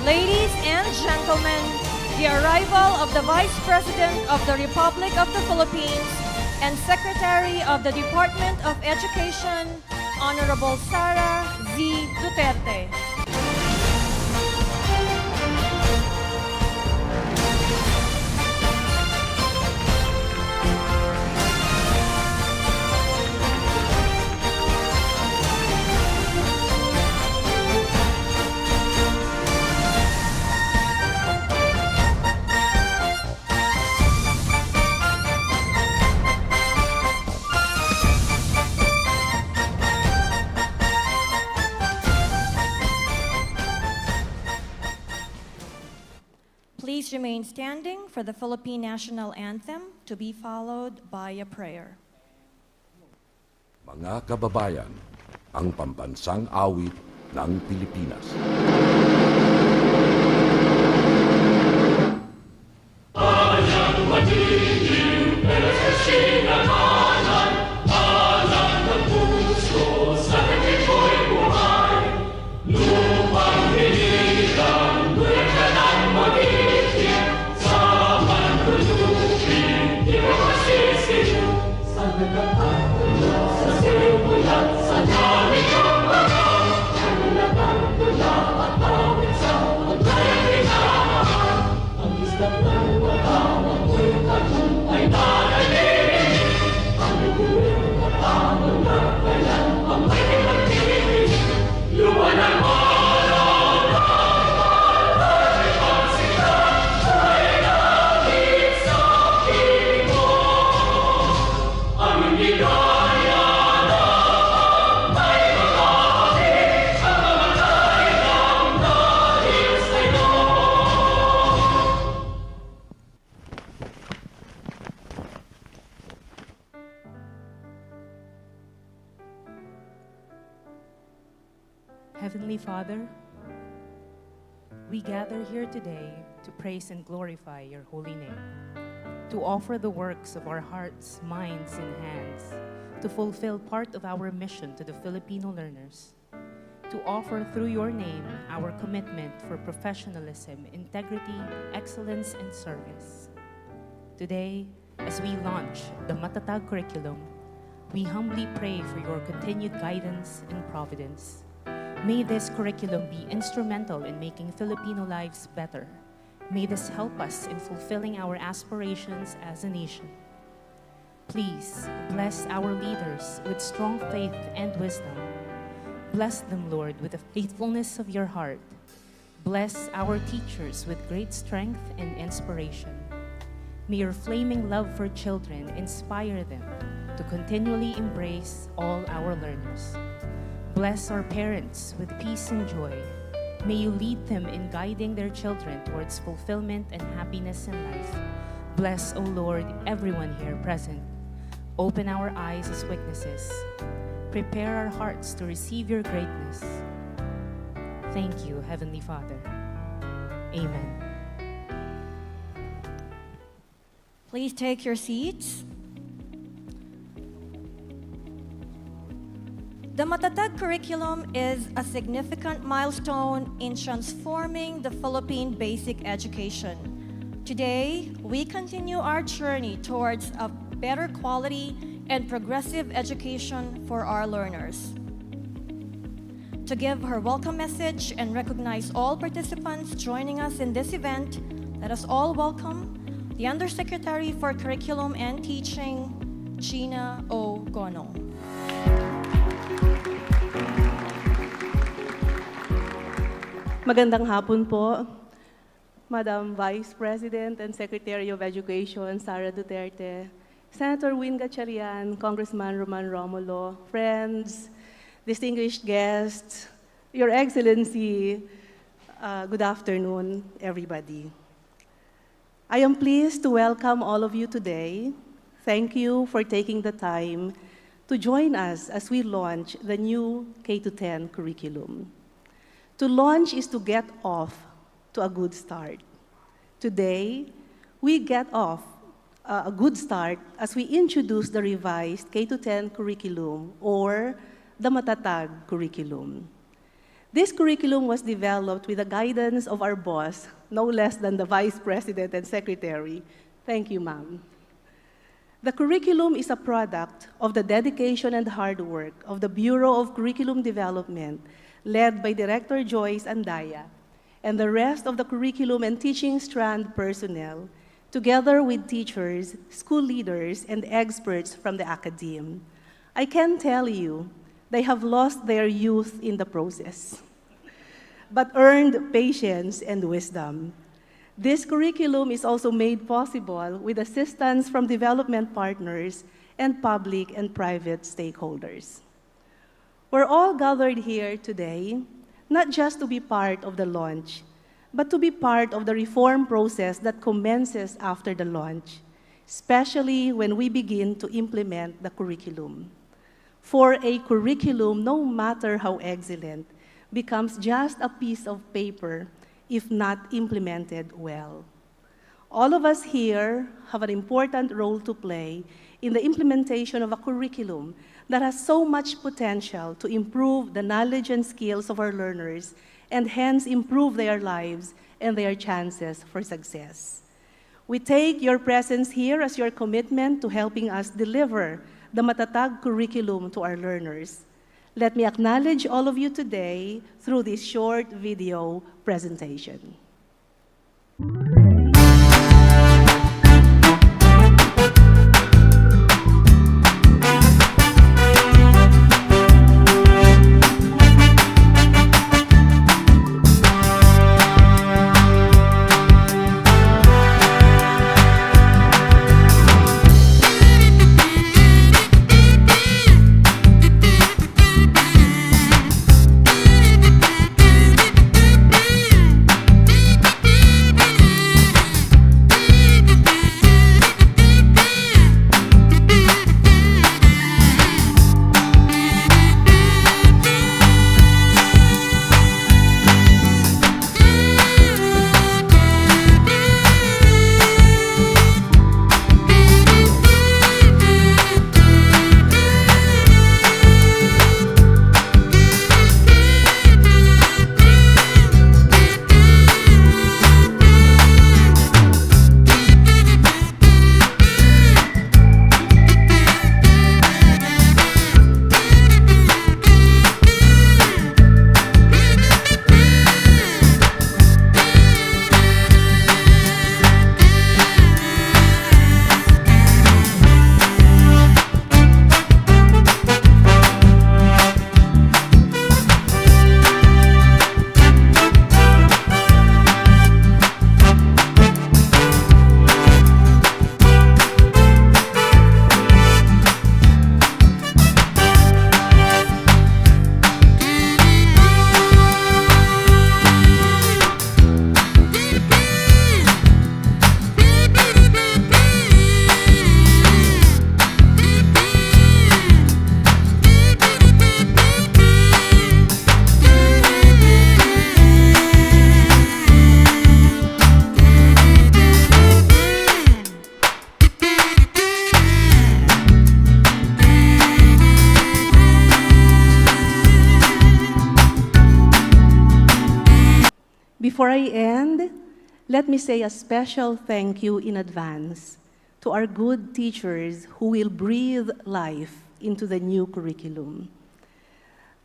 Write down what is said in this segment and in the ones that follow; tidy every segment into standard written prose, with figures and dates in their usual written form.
Ladies and gentlemen, the arrival of the Vice President of the Republic of the Philippines and Secretary of the Department of Education, Honorable Sara Z. Duterte. Please remain standing for the Philippine National Anthem to be followed by a prayer. Mga kababayan, ang pambansang awit ng Pilipinas. Heavenly Father, we gather here today to praise and glorify your holy name, to offer the works of our hearts, minds, and hands, to fulfill part of our mission to the Filipino learners, to offer through your name our commitment for professionalism, integrity, excellence, and service. Today, as we launch the MATATAG Curriculum, we humbly pray for your continued guidance and providence. May this curriculum be instrumental in making Filipino lives better. May this help us in fulfilling our aspirations as a nation. Please bless our leaders with strong faith and wisdom. Bless them, Lord, with the faithfulness of your heart. Bless our teachers with great strength and inspiration. May your flaming love for children inspire them to continually embrace all our learners. Bless our parents with peace and joy. May you lead them in guiding their children towards fulfillment and happiness in life. Bless, O Lord, everyone here present. Open our eyes as witnesses. Prepare our hearts to receive your greatness. Thank you, Heavenly Father. Amen. Please take your seats. The MATATAG Curriculum is a significant milestone in transforming the Philippine basic education. Today, we continue our journey towards a better quality and progressive education for our learners. To give her welcome message and recognize all participants joining us in this event, let us all welcome the Undersecretary for Curriculum and Teaching, Gina O. Gonong. Magandang hapon po, Madam Vice President and Secretary of Education, Sara Duterte, Senator Win Gatchalian, Congressman Roman Romulo, friends, distinguished guests, Your Excellency, good afternoon, everybody. I am pleased to welcome all of you today. Thank you for taking the time to join us as we launch the new K-10 curriculum. To launch is to get off to a good start. Today, we get off a good start as we introduce the revised K-10 curriculum or the MATATAG curriculum. This curriculum was developed with the guidance of our boss, no less than the Vice President and Secretary. Thank you, ma'am. The curriculum is a product of the dedication and hard work of the Bureau of Curriculum Development, led by Director Joyce Andaya, and the rest of the curriculum and teaching strand personnel, together with teachers, school leaders, and experts from the academe. I can tell you, they have lost their youth in the process, but earned patience and wisdom. This curriculum is also made possible with assistance from development partners and public and private stakeholders. We're all gathered here today, not just to be part of the launch, but to be part of the reform process that commences after the launch, especially when we begin to implement the curriculum. For a curriculum, no matter how excellent, becomes just a piece of paper if not implemented well. All of us here have an important role to play in the implementation of a curriculum that has so much potential to improve the knowledge and skills of our learners and hence improve their lives and their chances for success. We take your presence here as your commitment to helping us deliver the MATATAG curriculum to our learners. Let me acknowledge all of you today through this short video presentation. Before I end, let me say a special thank you in advance to our good teachers who will breathe life into the new curriculum.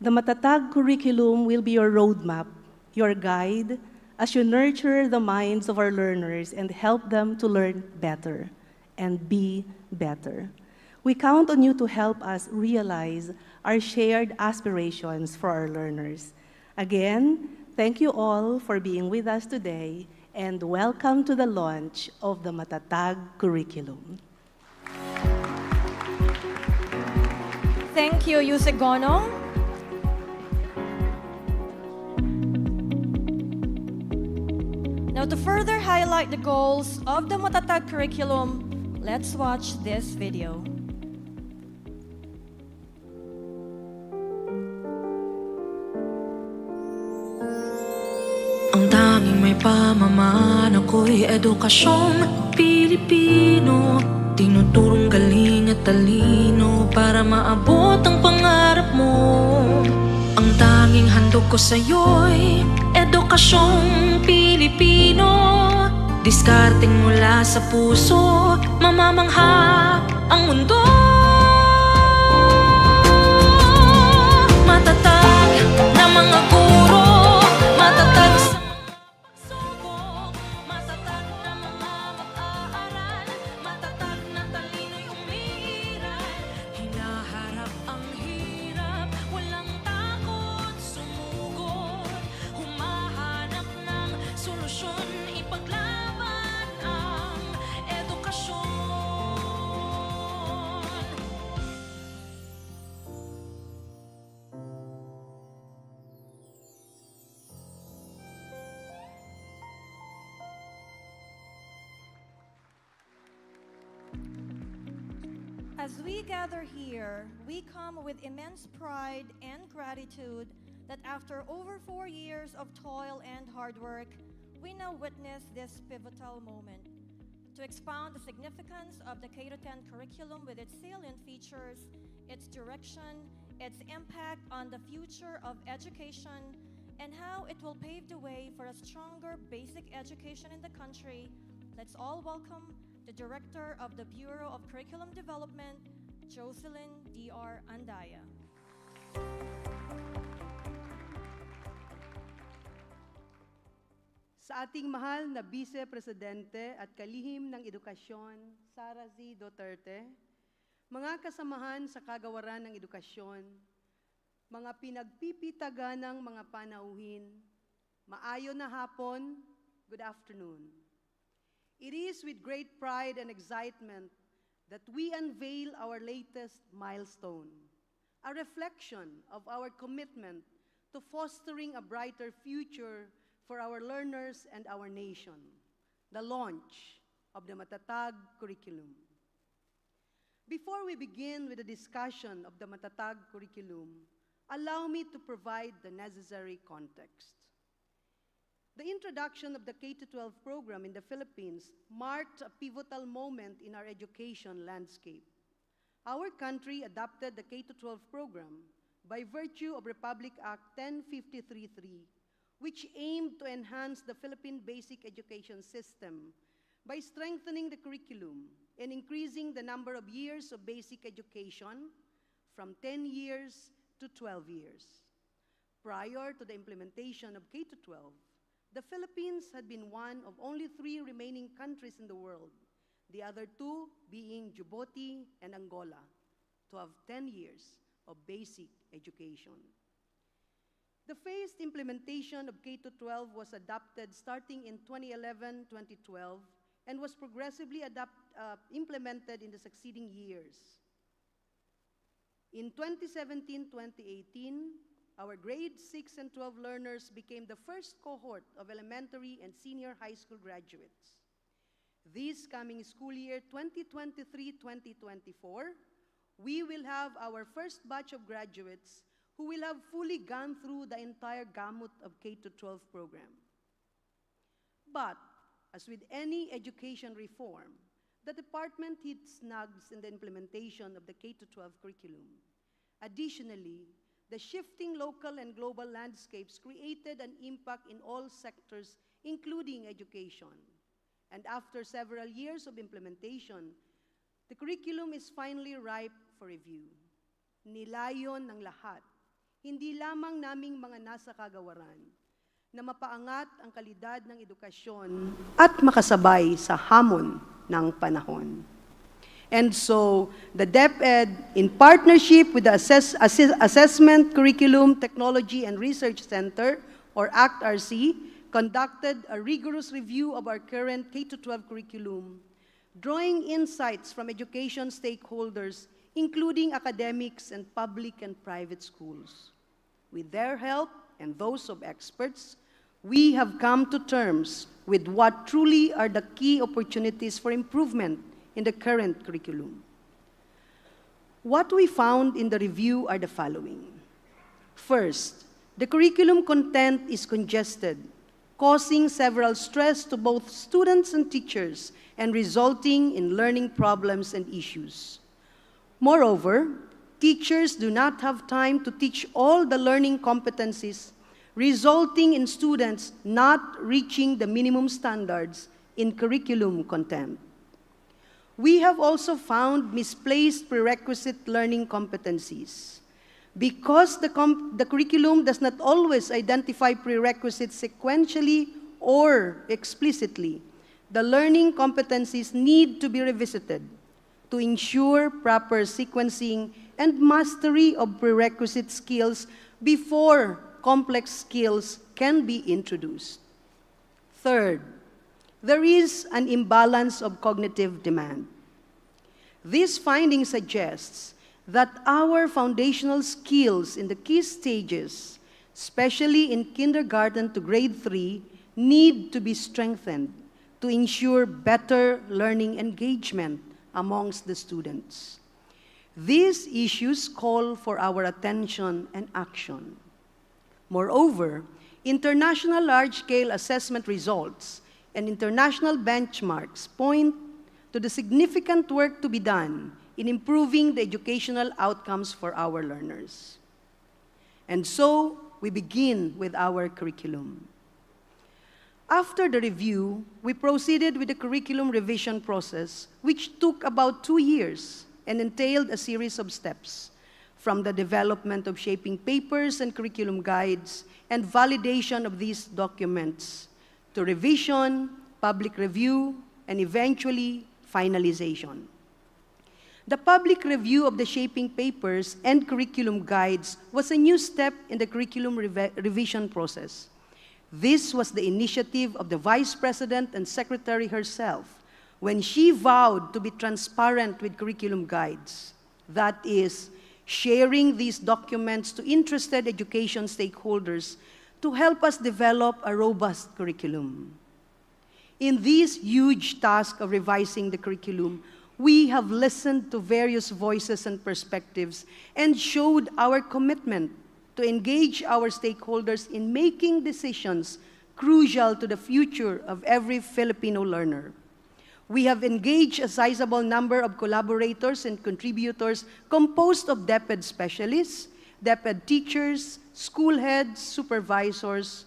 The MATATAG curriculum will be your roadmap, your guide, as you nurture the minds of our learners and help them to learn better and be better. We count on you to help us realize our shared aspirations for our learners. Again, thank you all for being with us today, and welcome to the launch of the MATATAG curriculum. Thank you, Yusegono. Now, to further highlight the goals of the MATATAG curriculum, let's watch this video. Ang tanging may pamamaan ako'y edukasyong Pilipino. Tinuturong galing at talino para maabot ang pangarap mo. Ang tanging handog ihatid ko sa'yo'y edukasyong Pilipino. Diskarteng mula sa puso, mamamangha ang mundo. Matatag na mga guro, matatag sa pagsubok, matatag na mga mag-aaral, matatag na talino'y umiiral. Hinaharap ang hirap, walang takot sumugod, humahanap ng solusyon, ipaglaban ang edukasyon. As we gather here, we come with immense pride and gratitude that after over 4 years of toil and hard work, we now witness this pivotal moment. To expound the significance of the K-10 curriculum with its salient features, its direction, its impact on the future of education, and how it will pave the way for a stronger basic education in the country, let's all welcome the Director of the Bureau of Curriculum Development, Jocelyn D.R. Andaya. Sa ating mahal na Vice Presidente at kalihim ng edukasyon, Sara Z. Duterte, mga kasamahan sa kagawaran ng edukasyon, mga pinagpipitaganang mga panauhin, maayon na hapon, good afternoon. It is with great pride and excitement that we unveil our latest milestone, a reflection of our commitment to fostering a brighter future for our learners and our nation, the launch of the MATATAG Curriculum. Before we begin with the discussion of the MATATAG Curriculum, allow me to provide the necessary context. The introduction of the K-12 program in the Philippines marked a pivotal moment in our education landscape. Our country adopted the K-12 program by virtue of Republic Act 1053-3, which aimed to enhance the Philippine basic education system by strengthening the curriculum and increasing the number of years of basic education from 10 years to 12 years. Prior to the implementation of K-12, the Philippines had been one of only 3 remaining countries in the world, the other 2 being Djibouti and Angola, to have 10 years of basic education. The phased implementation of K-12 was adopted starting in 2011-2012 and was progressively implemented in the succeeding years. In 2017-2018, our grade 6 and 12 learners became the first cohort of elementary and senior high school graduates. This coming school year, 2023-2024, we will have our first batch of graduates who will have fully gone through the entire gamut of K-12 program. But, as with any education reform, the department hit snags in the implementation of the K-12 curriculum. Additionally, the shifting local and global landscapes created an impact in all sectors, including education. And after several years of implementation, the curriculum is finally ripe for review. Nilayon ng lahat, hindi lamang naming mga nasa kagawaran, na mapaangat ang kalidad ng edukasyon at makasabay sa hamon ng panahon. And so, the DEPED, in partnership with the Assessment, Curriculum, Technology, and Research Center, or ACT-RC, conducted a rigorous review of our current K-12 curriculum, drawing insights from education stakeholders, including academics and public and private schools. With their help and those of experts, we have come to terms with what truly are the key opportunities for improvement in the current curriculum. What we found in the review are the following. First, the curriculum content is congested, causing several stress to both students and teachers and resulting in learning problems and issues. Moreover, teachers do not have time to teach all the learning competencies resulting in students not reaching the minimum standards in curriculum content. We have also found misplaced prerequisite learning competencies. Because the curriculum does not always identify prerequisites sequentially or explicitly, the learning competencies need to be revisited to ensure proper sequencing and mastery of prerequisite skills before complex skills can be introduced. Third, there is an imbalance of cognitive demand. This finding suggests that our foundational skills in the key stages, especially in kindergarten to grade 3, need to be strengthened to ensure better learning engagement amongst the students. These issues call for our attention and action. Moreover, international large-scale assessment results and international benchmarks point to the significant work to be done in improving the educational outcomes for our learners. And so, we begin with our curriculum. After the review, we proceeded with the curriculum revision process, which took about 2 years and entailed a series of steps, from the development of shaping papers and curriculum guides and validation of these documents, to revision, public review, and eventually finalization. The public review of the shaping papers and curriculum guides was a new step in the curriculum revision process. This was the initiative of the Vice President and Secretary herself when she vowed to be transparent with curriculum guides. That is, sharing these documents to interested education stakeholders to help us develop a robust curriculum. In this huge task of revising the curriculum, we have listened to various voices and perspectives and showed our commitment to engage our stakeholders in making decisions crucial to the future of every Filipino learner. We have engaged a sizable number of collaborators and contributors composed of DEPED specialists, DEPED teachers, school heads, supervisors,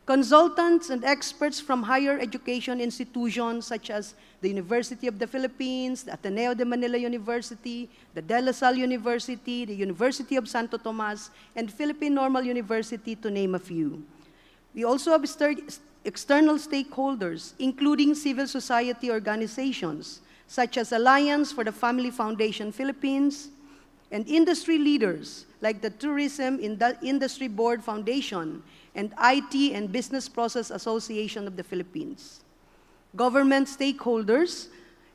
consultants and experts from higher education institutions such as the University of the Philippines, the Ateneo de Manila University, the De La Salle University, the University of Santo Tomas, and Philippine Normal University, to name a few. We also have external stakeholders, including civil society organizations, such as Alliance for the Family Foundation Philippines, and industry leaders, like the Tourism Industry Board Foundation and IT and Business Process Association of the Philippines, government stakeholders,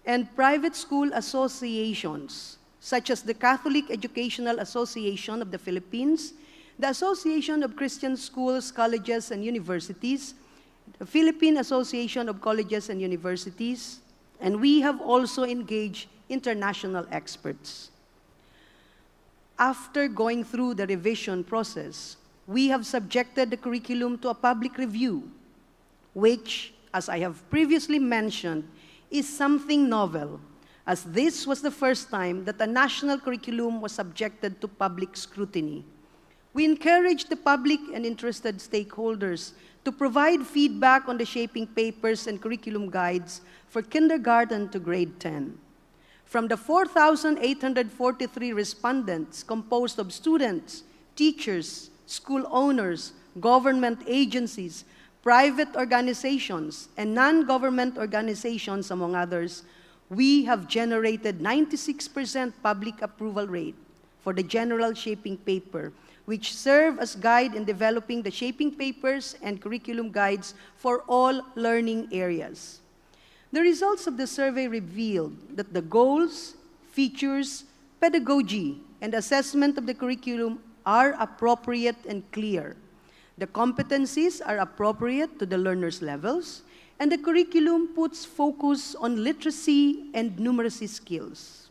and private school associations, such as the Catholic Educational Association of the Philippines, the Association of Christian Schools, Colleges, and Universities, the Philippine Association of Colleges and Universities, and we have also engaged international experts. After going through the revision process, we have subjected the curriculum to a public review, which, as I have previously mentioned, is something novel, as this was the first time that a national curriculum was subjected to public scrutiny. We encourage the public and interested stakeholders to provide feedback on the shaping papers and curriculum guides for kindergarten to grade 10. From the 4,843 respondents composed of students, teachers, school owners, government agencies, private organizations, and non-government organizations, among others, we have generated 96% public approval rate for the general shaping paper, which serve as guide in developing the shaping papers and curriculum guides for all learning areas. The results of the survey revealed that the goals, features, pedagogy, and assessment of the curriculum are appropriate and clear. The competencies are appropriate to the learners' levels, and the curriculum puts focus on literacy and numeracy skills.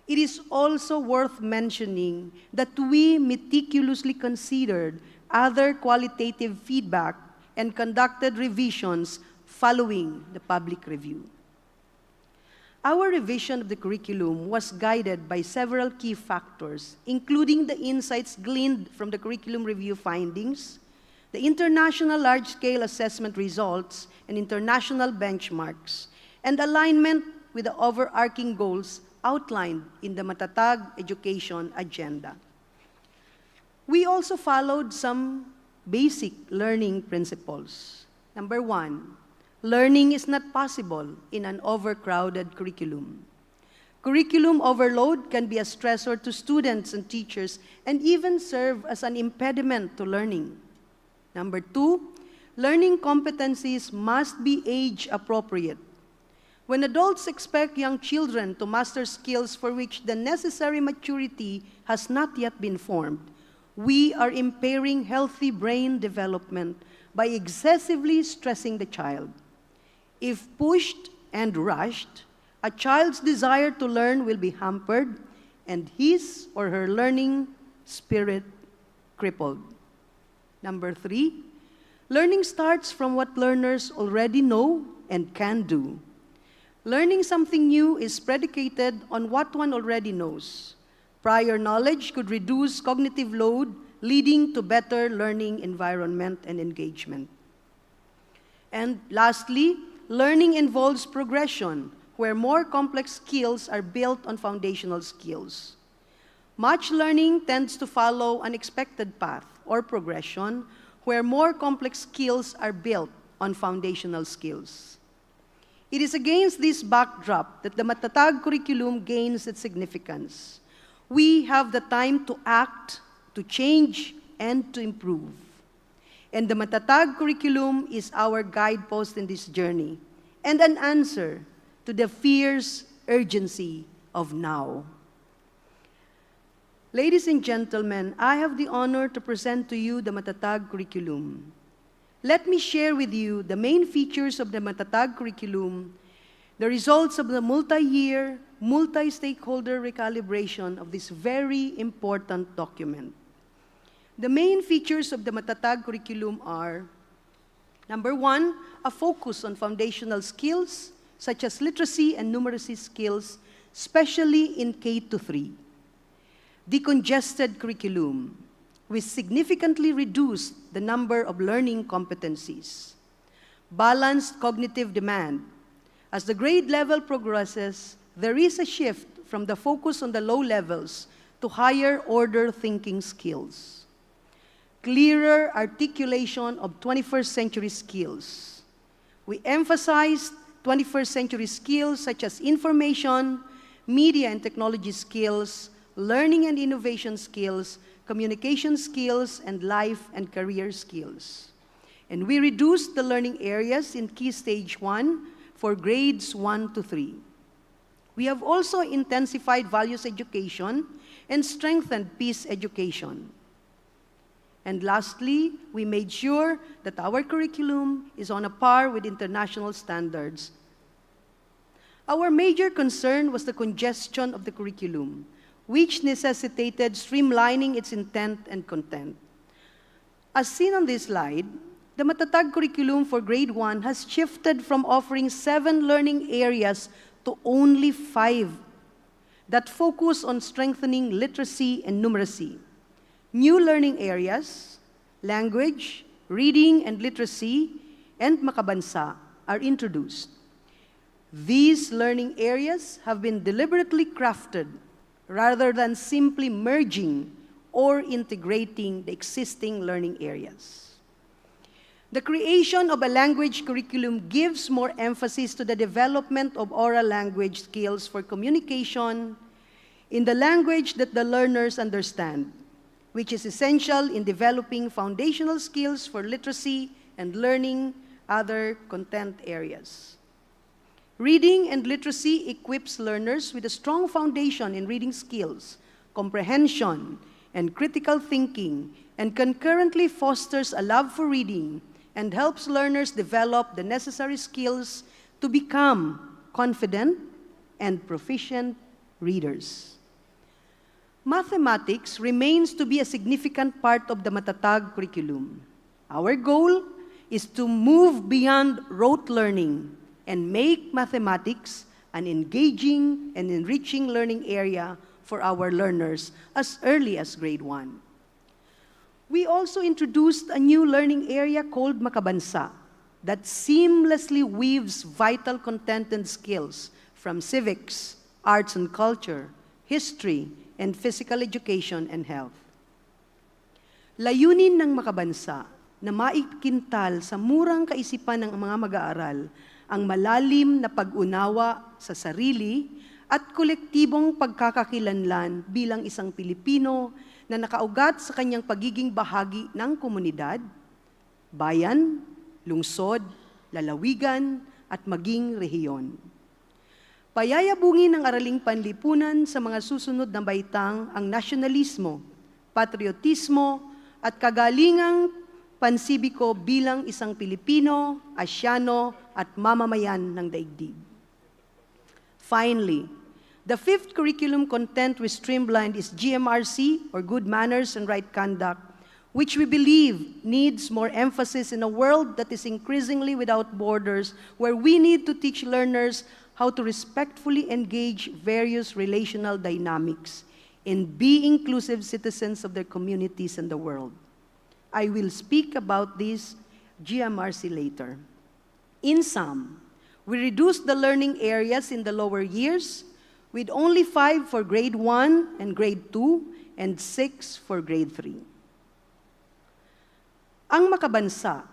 It is also worth mentioning that we meticulously considered other qualitative feedback and conducted revisions following the public review. Our revision of the curriculum was guided by several key factors, including the insights gleaned from the curriculum review findings, the international large-scale assessment results and international benchmarks, and alignment with the overarching goals outlined in the MATATAG education agenda. We also followed some basic learning principles. Number one, learning is not possible in an overcrowded curriculum. Curriculum overload can be a stressor to students and teachers and even serve as an impediment to learning. Number two, learning competencies must be age appropriate. When adults expect young children to master skills for which the necessary maturity has not yet been formed, we are impairing healthy brain development by excessively stressing the child. If pushed and rushed, a child's desire to learn will be hampered and his or her learning spirit crippled. Number three, learning starts from what learners already know and can do. Learning something new is predicated on what one already knows. Prior knowledge could reduce cognitive load, leading to better learning environment and engagement. And lastly, learning involves progression, where more complex skills are built on foundational skills. Much learning tends to follow an expected path or progression, where more complex skills are built on foundational skills. It is against this backdrop that the MATATAG curriculum gains its significance. We have the time to act, to change, and to improve. And the MATATAG curriculum is our guidepost in this journey and an answer to the fierce urgency of now. Ladies and gentlemen, I have the honor to present to you the MATATAG curriculum. Let me share with you the main features of the MATATAG curriculum, the results of the multi-year, multi-stakeholder recalibration of this very important document. The main features of the MATATAG curriculum are, number one, a focus on foundational skills, such as literacy and numeracy skills, especially in K-3. Decongested curriculum, which significantly reduced the number of learning competencies. Balanced cognitive demand. As the grade level progresses, there is a shift from the focus on the low levels to higher order thinking skills. Clearer articulation of 21st century skills. We emphasized 21st century skills such as information, media and technology skills, learning and innovation skills, communication skills, and life and career skills. And we reduced the learning areas in Key Stage 1 for grades 1 to 3. We have also intensified values education and strengthened peace education. And lastly, we made sure that our curriculum is on a par with international standards. Our major concern was the congestion of the curriculum, which necessitated streamlining its intent and content. As seen on this slide, the MATATAG curriculum for grade 1 has shifted from offering 7 learning areas to only 5 that focus on strengthening literacy and numeracy. New learning areas, language, reading and literacy, and makabansa are introduced. These learning areas have been deliberately crafted rather than simply merging or integrating the existing learning areas. The creation of a language curriculum gives more emphasis to the development of oral language skills for communication in the language that the learners understand, which is essential in developing foundational skills for literacy and learning other content areas. Reading and literacy equips learners with a strong foundation in reading skills, comprehension, and critical thinking, and concurrently fosters a love for reading and helps learners develop the necessary skills to become confident and proficient readers. Mathematics remains to be a significant part of the MATATAG curriculum. Our goal is to move beyond rote learning and make mathematics an engaging and enriching learning area for our learners as early as grade 1. We also introduced a new learning area called Makabansa that seamlessly weaves vital content and skills from civics, arts and culture, history, and physical education and health. Layunin ng Makabansa na maikintal sa murang kaisipan ng mga mag-aaral ang malalim na pag-unawa sa sarili at kolektibong pagkakakilanlan bilang isang Pilipino na nakaugat sa kanyang pagiging bahagi ng komunidad, bayan, lungsod, lalawigan, at maging rehiyon. Payayabungin ng araling panlipunan sa mga susunod na baitang ang nasyonalismo, patriotismo, at kagalingang pansibiko bilang isang Pilipino, Asyano, at mamamayan ng daigdig. Finally, the fifth curriculum content we streamlined is GMRC, or Good Manners and Right Conduct, which we believe needs more emphasis in a world that is increasingly without borders, where we need to teach learners how to respectfully engage various relational dynamics and be inclusive citizens of their communities and the world. I will speak about this GMRC later. In sum, we reduced the learning areas in the lower years with only 5 for grade 1 and grade 2 and 6 for grade 3. Ang Makabansa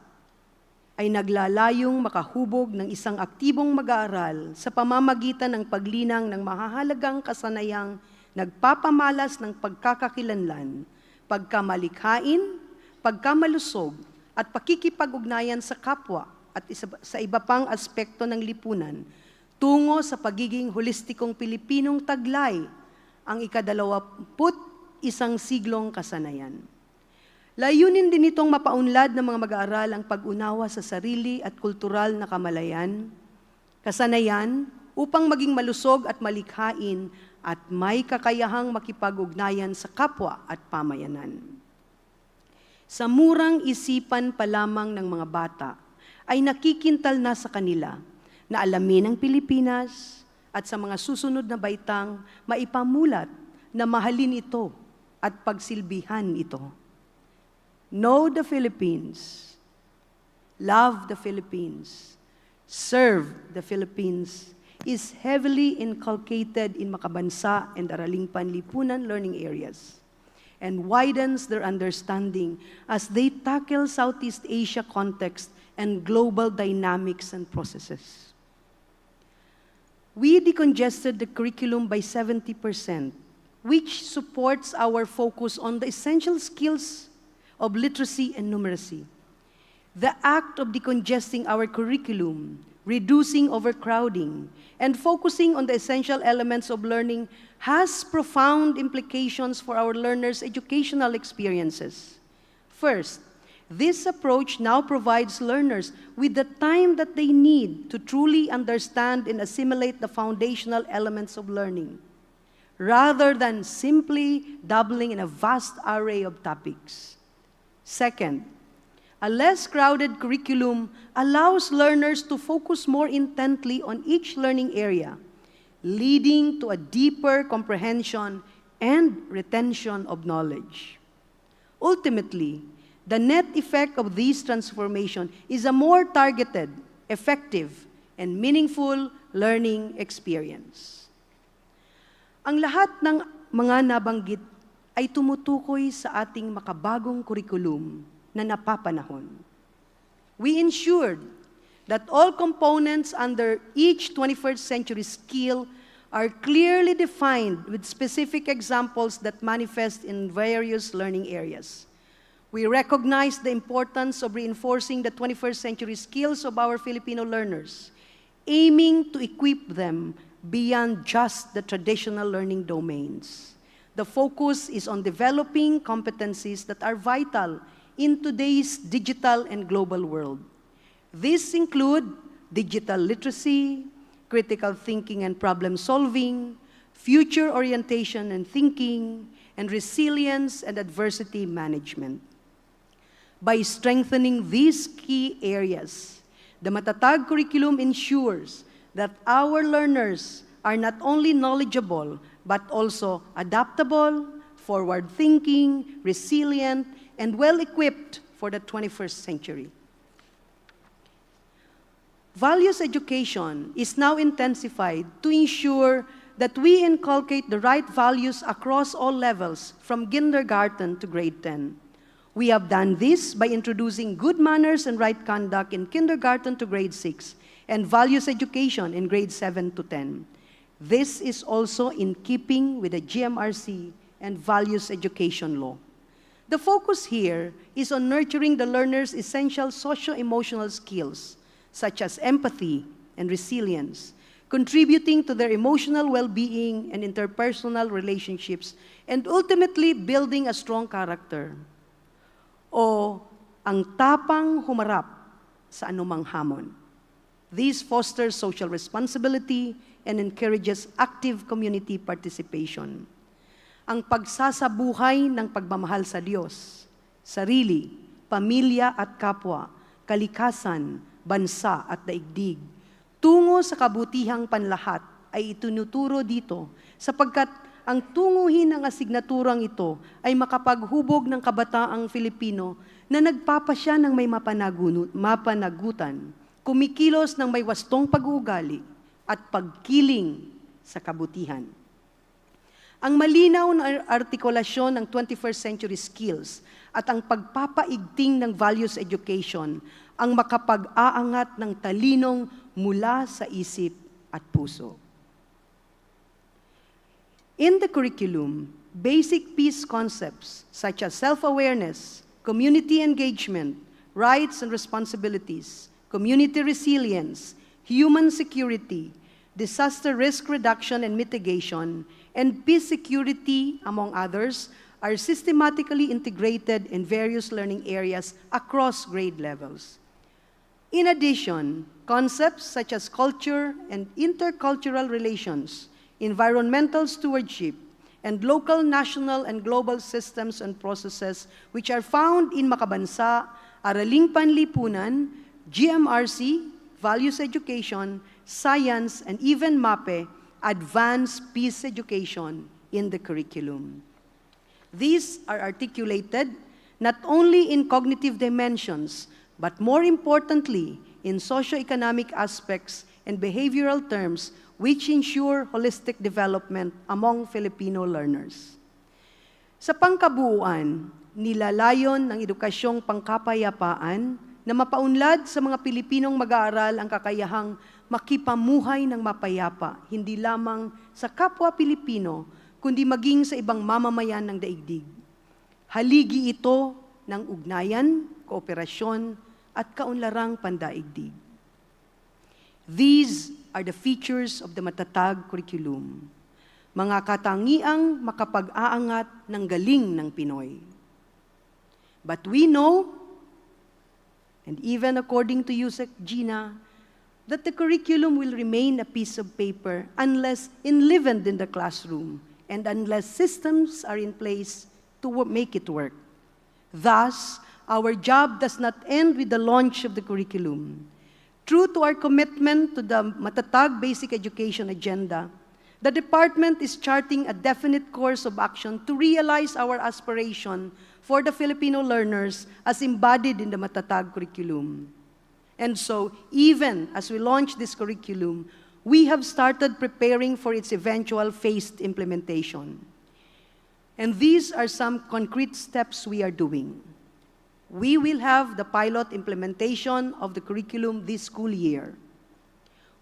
ay naglalayong makahubog ng isang aktibong mag-aaral sa pamamagitan ng paglinang ng mahahalagang kasanayang nagpapamalas ng pagkakakilanlan, pagkamalikhain, pagkamalusog, at pakikipag-ugnayan sa kapwa at sa iba pang aspekto ng lipunan tungo sa pagiging holistikong Pilipinong taglay ang ika-21 siglong kasanayan. Layunin din itong mapaunlad ng mga mag-aaral ang pag-unawa sa sarili at kultural na kamalayan, kasanayan, upang maging malusog at malikhain at may kakayahang makipag-ugnayan sa kapwa at pamayanan. Sa murang isipan pa lamang ng mga bata, ay nakikintal na sa kanila na alamin ang Pilipinas at sa mga susunod na baitang maipamulat na mahalin ito at pagsilbihan ito. Know the Philippines, love the Philippines, serve the Philippines is heavily inculcated in Makabansa and Araling Panlipunan learning areas, and widens their understanding as they tackle Southeast Asia context and global dynamics and processes. We decongested the curriculum by 70%, which supports our focus on the essential skills of literacy and numeracy. The act of decongesting our curriculum, reducing overcrowding, and focusing on the essential elements of learning has profound implications for our learners' educational experiences. First, this approach now provides learners with the time that they need to truly understand and assimilate the foundational elements of learning, rather than simply dabbling in a vast array of topics. Second, a less crowded curriculum allows learners to focus more intently on each learning area, leading to a deeper comprehension and retention of knowledge. Ultimately, the net effect of this transformation is a more targeted, effective, and meaningful learning experience. Ang lahat ng mga nabanggit ay tumutukoy sa ating makabagong kurikulum na napapanahon. We ensured that all components under each 21st century skill are clearly defined with specific examples that manifest in various learning areas. We recognize the importance of reinforcing the 21st century skills of our Filipino learners, aiming to equip them beyond just the traditional learning domains. The focus is on developing competencies that are vital in today's digital and global world. These include digital literacy, critical thinking and problem solving, future orientation and thinking, and resilience and adversity management. By strengthening these key areas, the MATATAG curriculum ensures that our learners are not only knowledgeable, but also adaptable, forward-thinking, resilient, and well-equipped for the 21st century. Values education is now intensified to ensure that we inculcate the right values across all levels, from kindergarten to grade 10. We have done this by introducing good manners and right conduct in kindergarten to grade 6, and values education in grade 7 to 10. This is also in keeping with the GMRC and values education law. The focus here is on nurturing the learner's essential socio-emotional skills, such as empathy and resilience, contributing to their emotional well-being and interpersonal relationships, and ultimately building a strong character. O ang tapang humarap sa anumang hamon. This fosters social responsibility and encourages active community participation. Ang pagsasabuhay ng pagmamahal sa Diyos, sarili, pamilya at kapwa, kalikasan, bansa at daigdig, tungo sa kabutihang panlahat ay itinuturo dito sapagkat ang tunguhin ng asignaturang ito ay makapaghubog ng kabataang Filipino na nagpapasya ng may mapanagutan, kumikilos ng may wastong pag-uugali at pagkiling sa kabutihan. Ang malinaw na artikulasyon ng 21st century skills at ang pagpapaigting ng values education ang makapag-aangat ng talinong mula sa isip at puso. In the curriculum, basic peace concepts such as self-awareness, community engagement, rights and responsibilities, community resilience, human security, disaster risk reduction and mitigation, and peace security, among others, are systematically integrated in various learning areas across grade levels. In addition, concepts such as culture and intercultural relations, environmental stewardship, and local, national, and global systems and processes which are found in Makabansa, Araling Panlipunan, GMRC, Values Education, Science, and even MAPE, advance peace education in the curriculum. These are articulated not only in cognitive dimensions, but more importantly, in socioeconomic aspects and behavioral terms which ensure holistic development among Filipino learners. Sa pangkabuuan, nilalayon ng edukasyong pangkapayapaan na mapaunlad sa mga Pilipinong mag-aaral ang kakayahang makipamuhay ng mapayapa, hindi lamang sa kapwa Pilipino, kundi maging sa ibang mamamayan ng daigdig. Haligi ito ng ugnayan, kooperasyon, at kaunlarang pandaigdig. These are the features of the MATATAG Curriculum, mga katangiang makapag-aangat ng galing ng Pinoy. But we know, and even according to Yusek Gina, that the curriculum will remain a piece of paper unless enlivened in the classroom and unless systems are in place to make it work. Thus, our job does not end with the launch of the curriculum. True to our commitment to the MATATAG Basic Education Agenda, the department is charting a definite course of action to realize our aspiration for the Filipino learners as embodied in the MATATAG curriculum. And so, even as we launch this curriculum, we have started preparing for its eventual phased implementation. And these are some concrete steps we are doing. We will have the pilot implementation of the curriculum this school year.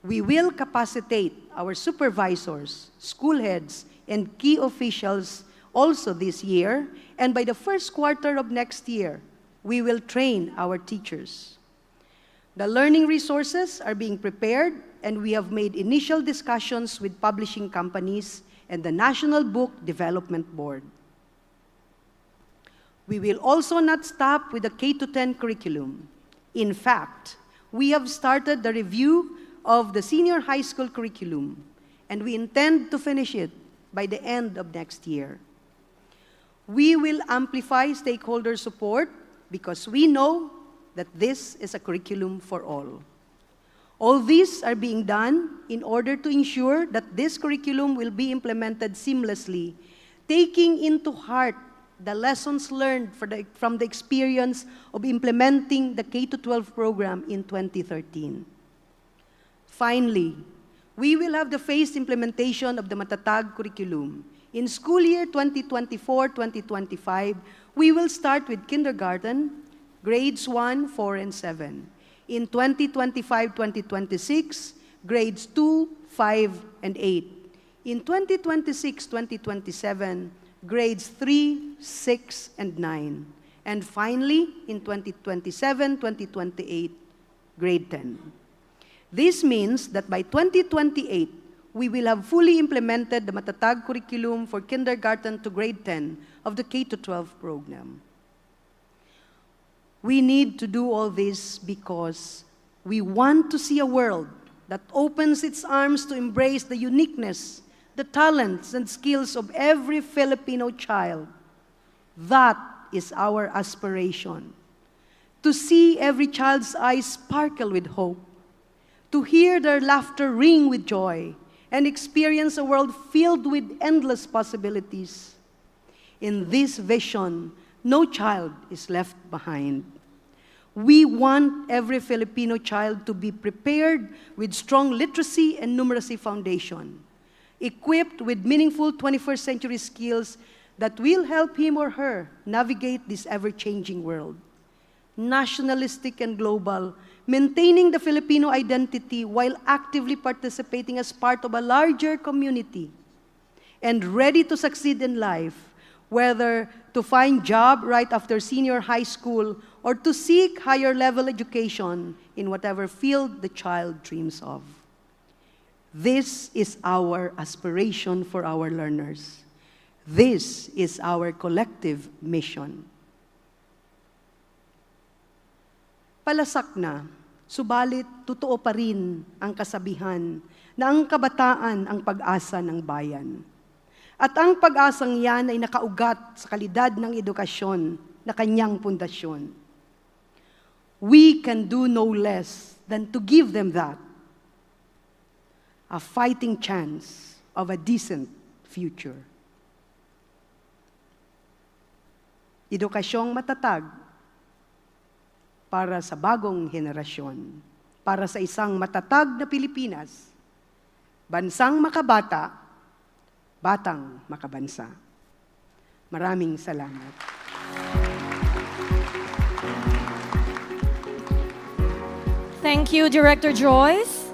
We will capacitate our supervisors, school heads, and key officials also this year, and by the first quarter of next year, we will train our teachers. The learning resources are being prepared, and we have made initial discussions with publishing companies and the National Book Development Board. We will also not stop with the K-10 curriculum. In fact, we have started the review of the senior high school curriculum, and we intend to finish it by the end of next year. We will amplify stakeholder support because we know that this is a curriculum for all. All these are being done in order to ensure that this curriculum will be implemented seamlessly, taking into heart the lessons learned from the experience of implementing the K-12 program in 2013. Finally, we will have the phased implementation of the MATATAG Curriculum. In school year 2024-2025, we will start with kindergarten, grades 1, 4, and 7. In 2025-2026, grades 2, 5, and 8. In 2026-2027, grades 3, 6, and 9. And finally, in 2027-2028, grade 10. This means that by 2028, we will have fully implemented the MATATAG curriculum for kindergarten to grade 10 of the K-12 program. We need to do all this because we want to see a world that opens its arms to embrace the uniqueness, the talents, and skills of every Filipino child. That is our aspiration. To see every child's eyes sparkle with hope, to hear their laughter ring with joy, and experience a world filled with endless possibilities. In this vision, no child is left behind. We want every Filipino child to be prepared with strong literacy and numeracy foundation, equipped with meaningful 21st century skills that will help him or her navigate this ever-changing world. Nationalistic and global, maintaining the Filipino identity while actively participating as part of a larger community, and ready to succeed in life, whether to find job right after senior high school or to seek higher level education in whatever field the child dreams of. This is our aspiration for our learners. This is our collective mission. Palasak na, subalit totoo pa rin ang kasabihan na ang kabataan ang pag-asa ng bayan. At ang pag-asang yan ay nakaugat sa kalidad ng edukasyon na kanyang pundasyon. We can do no less than to give them that, a fighting chance of a decent future. Edukasyong matatag para sa bagong henerasyon, para sa isang matatag na Pilipinas, bansang makabata, batang makabansa. Maraming salamat. Thank you, Director Joyce.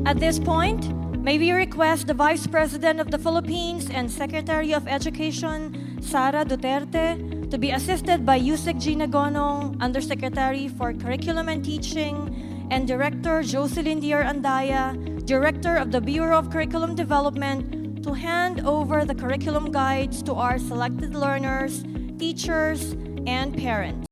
At this point, may we request the Vice President of the Philippines and Secretary of Education, Sara Duterte, to be assisted by Yusek Gina Gonong, Undersecretary for Curriculum and Teaching, and Director Jocelyn Dier Andaya, Director of the Bureau of Curriculum Development, to hand over the curriculum guides to our selected learners, teachers, and parents.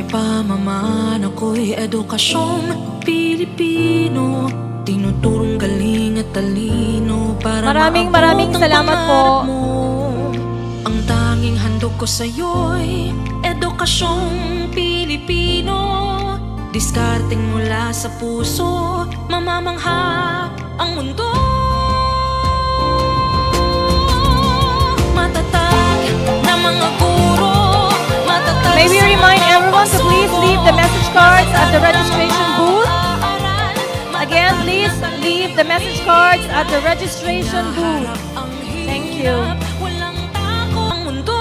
pamamaan, ako'y edukasyong Pilipino. Tinuturong galing at talino para Maraming maabot ang salamat po. pangarap mo. Ang tanging handog ko sa'yo'y edukasyong Pilipino. Diskarteng mula sa puso, mamamangha ang mundo. Matatag na mga guro, matatag. May we remind everyone to please leave the message cards at the registration booth. Again, please leave the message cards at the registration booth. Thank you. Walang tako ang mundo.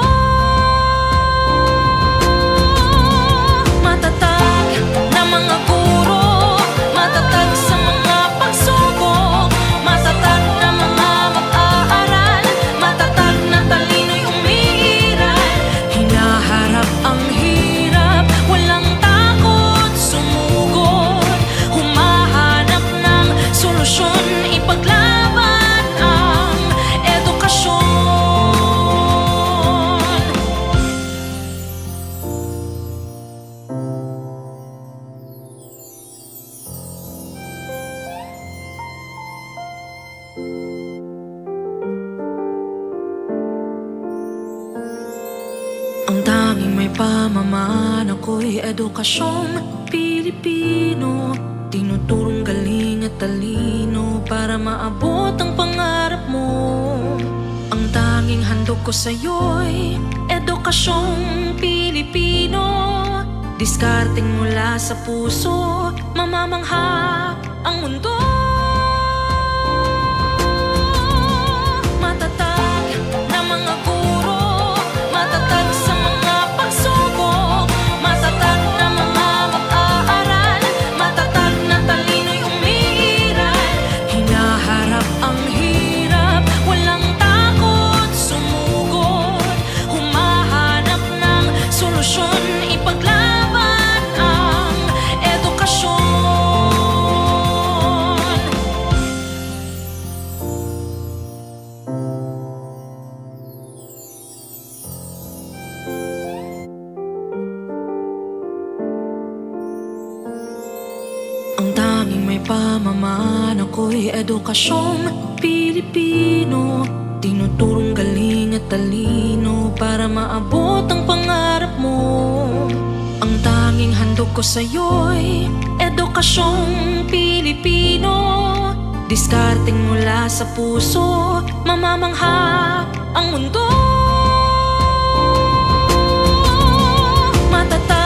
Matatag na mga guro, matatag sa mga pagsubok, matatag na mga mag-aaral, matatag na talino'y umiiral. Hinaharap ang hirap, walang takot sumugod, humahanap ng solusyon, ipaglaban ang edukasyon. Ang tanging may pamamaan, ako'y edukasyong Pilipino. Tinuturong galing at talino para maabot ang pangarap mo. Ang tanging handog ko sa'yo'y edukasyong Pilipino. Diskarteng mula sa puso, mamamangha ang mundo. Matatag na mga guro, matatag sa mga pagsubok, matatag na mga mag-aaral, matatag na talino'y umiiral. Hinaharap ang hirap, walang takot sumugod, humahanap ng solusyon, ipaglaban ang edukasyon. Ang tanging may pamamaan, ako'y edukasyong Pilipino. Tinuturong galing at talino para maabot ang pangarap mo. Ang tanging handog ko sa'yo'y edukasyong Pilipino. Diskarteng mula sa puso, mamamangha ang mundo. Matatag